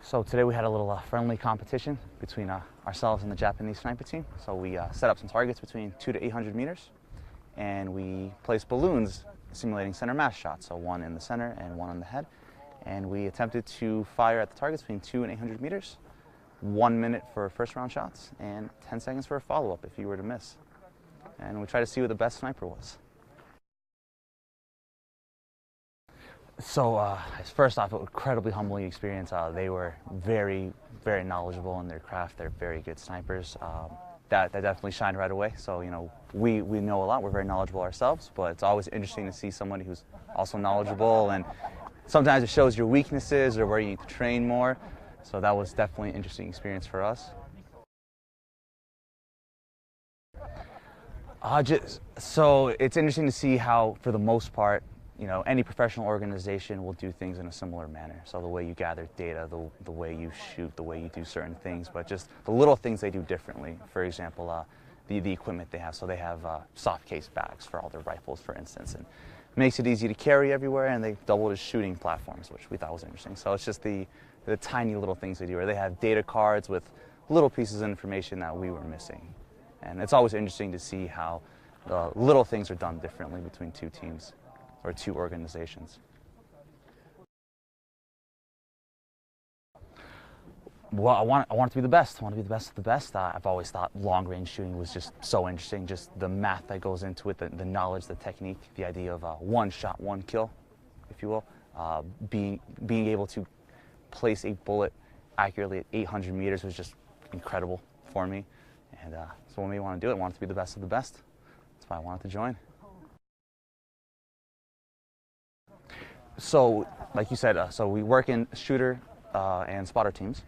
So today we had a little friendly competition between ourselves and the Japanese sniper team. So we set up some targets between 200 to 800 meters, and we placed balloons simulating center mass shots, so one in the center and one on the head. And we attempted to fire at the targets between 200 and 800 meters, 1 minute for first round shots, and 10 seconds for a follow-up if you were to miss. And we tried to see who the best sniper was. So first off, an incredibly humbling experience. They were very, very knowledgeable in their craft. They're very good snipers. That definitely shined right away. So, you know, we know a lot. We're very knowledgeable ourselves, but it's always interesting to see somebody who's also knowledgeable, and sometimes it shows your weaknesses or where you need to train more. So that was definitely an interesting experience for us. So it's interesting to see how, for the most part, you know, any professional organization will do things in a similar manner. So the way you gather data, the way you shoot, the way you do certain things, but just the little things they do differently. For example, the equipment they have. So they have soft case bags for all their rifles, for instance, and makes it easy to carry everywhere, and they doubled as shooting platforms, which we thought was interesting. So it's just the tiny little things they do, or they have data cards with little pieces of information that we were missing. And it's always interesting to see how the little things are done differently between two teams or two organizations. Well, I want it to be the best. I want to be the best of the best. I've always thought long-range shooting was just so interesting, just the math that goes into it, the knowledge, the technique, the idea of one shot, one kill, if you will. Being able to place a bullet accurately at 800 meters was just incredible for me. And so what made me want to do it. I wanted to be the best of the best. That's why I wanted to join. So, like you said, so we work in shooter and spotter teams.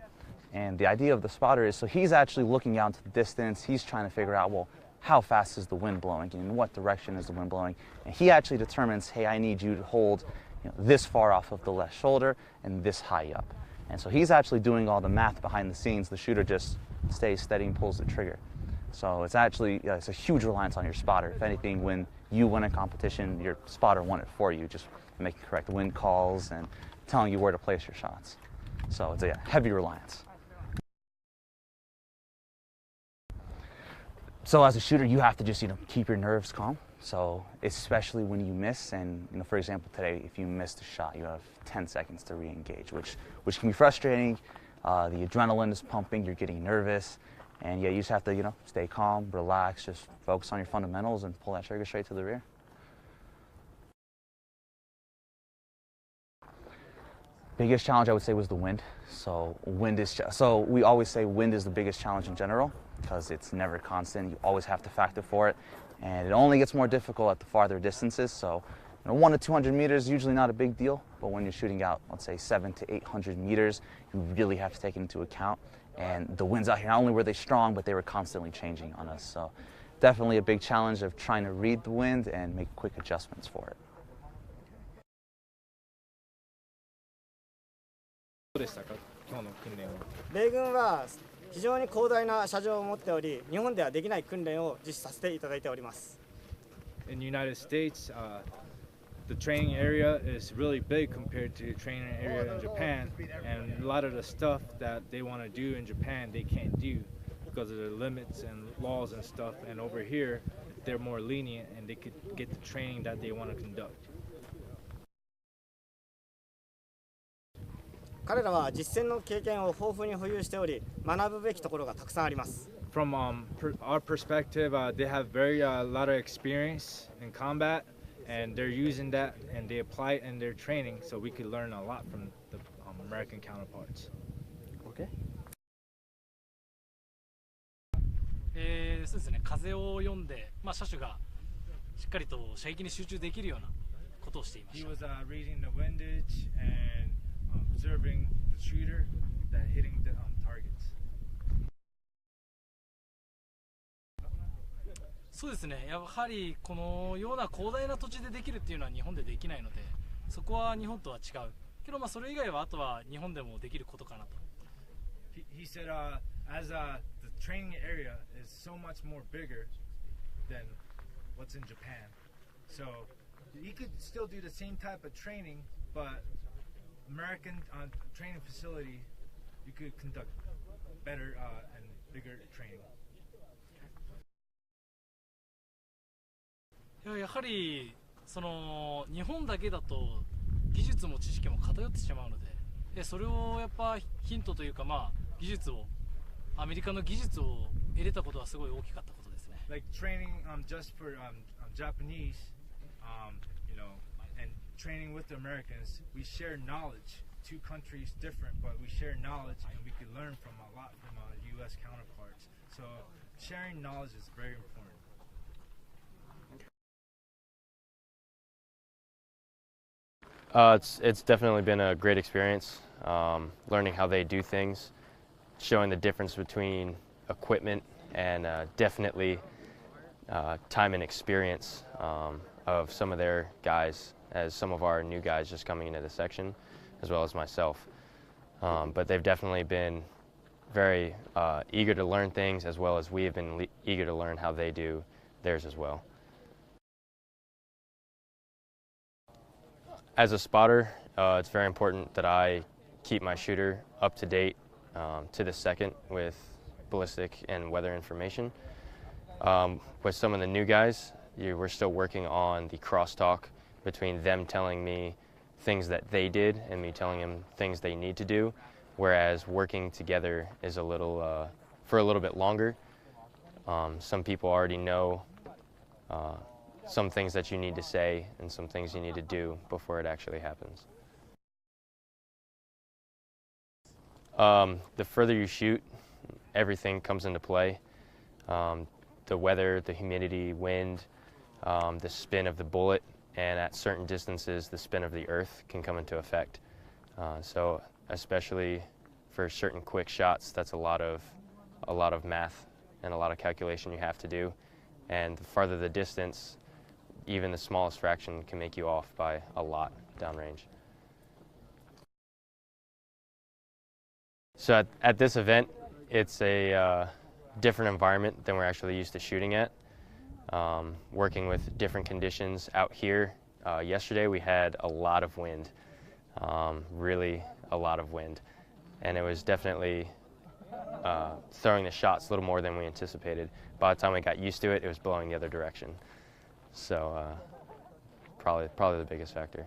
And the idea of the spotter is, so he's actually looking out into the distance. He's trying to figure out, well, how fast is the wind blowing? In what direction is the wind blowing? And he actually determines, hey, I need you to hold, you know, this far off of the left shoulder and this high up. And so he's actually doing all the math behind the scenes. The shooter just stays steady and pulls the trigger. So it's actually, it's a huge reliance on your spotter. If anything, when you win a competition, your spotter won it for you, just making correct wind calls and telling you where to place your shots. So it's a heavy reliance. So as a shooter, you have to just, you know, keep your nerves calm. So especially when you miss, and, you know, for example, today, if you missed a shot, you have 10 seconds to re-engage, which can be frustrating. The adrenaline is pumping, you're getting nervous, and yeah, you just have to, you know, stay calm, relax, just focus on your fundamentals and pull that trigger straight to the rear. Biggest challenge I would say was the wind. So so we always say wind is the biggest challenge in general because it's never constant. You always have to factor for it, and it only gets more difficult at the farther distances. So, you know, 100 to 200 meters is usually not a big deal, but when you're shooting out, let's say 700 to 800 meters, you really have to take it into account. And the winds out here, not only were they strong, but they were constantly changing on us. So definitely a big challenge of trying to read the wind and make quick adjustments for it. どうでしたか、今日の訓練は。米軍は非常に広大な射場を持っており、日本ではできない訓練を実施させていただいております。In the United States, the training area is really big compared to the training area in Japan, and a lot of the stuff that they want to do in Japan they can't do because of the limits and laws and stuff, and over here they're more lenient and they could get the training that they want to conduct. 彼らは実践の経験を豊富に保有しており、学ぶべきところがたくさんあります。From our perspective, they have a lot of experience in combat, and they're using that and they apply it in their training, so we could learn a lot from the American counterparts. Okay. そうですね、風を読んで、車種がしっかりと射撃に集中できるようなことをしていました。He was reading the windage and observing the shooter that hitting the targets. そうですね、やはりこのような広大な土地でできるっていうのは日本でできないので、そこは日本とは違うけど、それ以外はあとは日本でもできることかなと。He said, as the training area is so much more bigger than what's in Japan, so he could still do the same type of training, but American training facility you could conduct better and bigger training. やはりその日本だけだと技術も知識も偏ってしまうので、それをやっぱヒントというか、技術をアメリカの技術を得れたことはすごい大きかったことですね。Like training just for Japanese, you know, and training with the Americans, we share knowledge. Two countries different, but we share knowledge and we can learn from a lot from our U.S. counterparts. So sharing knowledge is very important. It's definitely been a great experience, learning how they do things, showing the difference between equipment and definitely time and experience of some of their guys, as some of our new guys just coming into the section, as well as myself. But they've definitely been very eager to learn things, as well as we have been eager to learn how they do theirs as well. As a spotter, it's very important that I keep my shooter up to date to the second with ballistic and weather information. With some of the new guys, we're still working on the crosstalk between them telling me things that they did and me telling them things they need to do, whereas working together is a little, for a little bit longer. Some people already know some things that you need to say and some things you need to do before it actually happens. The further you shoot, everything comes into play. The weather, the humidity, wind, the spin of the bullet, and at certain distances, the spin of the earth can come into effect. So especially for certain quick shots, that's a lot of math and a lot of calculation you have to do. And the farther the distance, even the smallest fraction can make you off by a lot downrange. So at this event, it's a different environment than we're actually used to shooting at. Working with different conditions out here. Yesterday we had a lot of wind, really a lot of wind. And it was definitely throwing the shots a little more than we anticipated. By the time we got used to it, it was blowing the other direction. So probably the biggest factor.